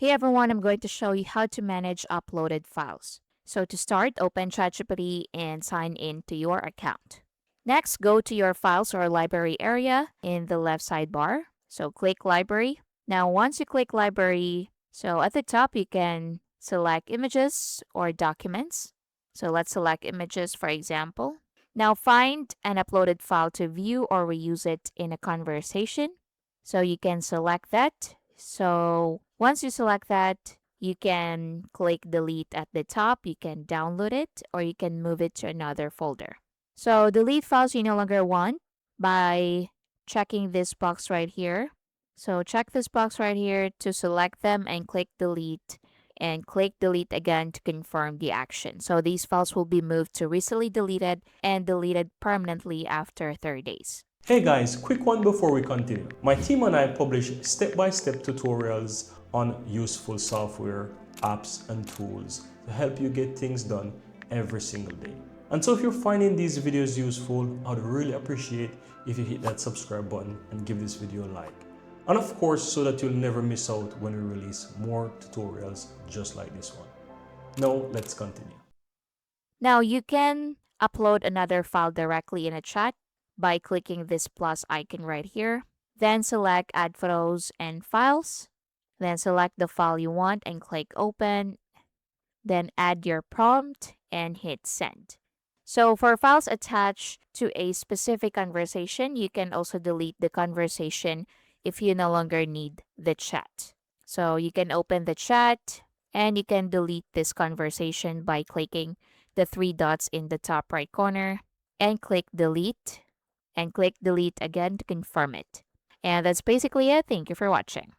Hey everyone, I'm going to show you how to manage uploaded files. So to start, open ChatGPT and sign in to your account. Next, go to your files or library area in the left sidebar. So click library. Now, once you click library, so at the top, you can select images or documents. So let's select images, for example. Now find an uploaded file to view or reuse it in a conversation. So you can select that. So once you select that, you can click delete at the top. You can download it or you can move it to another folder. So delete files you no longer want by checking this box right here. So check this box right here to select them and click delete and click delete again to confirm the action. So these files will be moved to recently deleted and deleted permanently after 30 days. Hey guys, quick one before we continue. My team and I publish step-by-step tutorials on useful software, apps, and tools to help you get things done every single day. And so if you're finding these videos useful, I'd really appreciate if you hit that subscribe button and give this video a like. And of course, so that you'll never miss out when we release more tutorials just like this one. Now, let's continue. Now you can upload another file directly in a chat by clicking this plus icon right here. Then select add photos and files. Then select the file you want and click open. Then add your prompt and hit send. So for files attached to a specific conversation, you can also delete the conversation if you no longer need the chat. So you can open the chat and you can delete this conversation by clicking the three dots in the top right corner and click delete and click delete again to confirm it. And that's basically it. Thank you for watching.